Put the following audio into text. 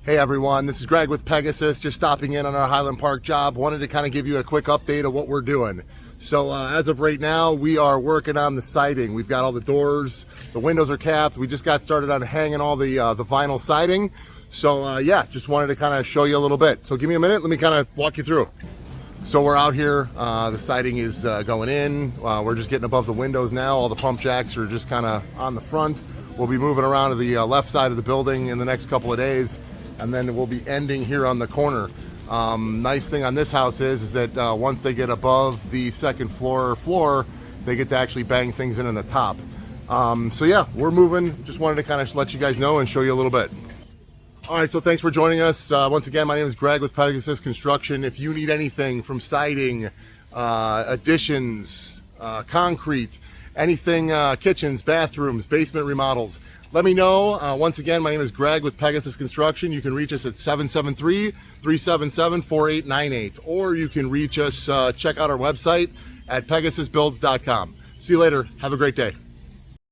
Hey everyone, this is Greg with Pegasus, just stopping in on our Highland Park job. Wanted to kind of give you a quick update of what we're doing. So as of right now, we are working on the siding. We've got all the doors, the windows are capped. We just got started on hanging all the vinyl siding. So yeah, just wanted to kind of show you a little bit. So give me a minute, let me kind of walk you through. So we're out here, the siding is going in. We're just getting above the windows now. All the pump jacks are just kind of on the front. We'll be moving around to the left side of the building in the next couple of days. And then we'll be ending here on the corner. Nice thing on this house is that once they get above the second floor, they get to actually bang things in the top. So yeah, we're moving. Just wanted to kind of let you guys know and show you a little bit. All right, so thanks for joining us. Once again, my name is Greg with Pegasus Construction. If you need anything from siding, additions, concrete, anything, kitchens, bathrooms, basement remodels, let me know. Once again, my name is Greg with Pegasus Construction. You can reach us at 773-377-4898, or you can reach us, check out our website at pegasusbuilds.com. See you later. Have a great day.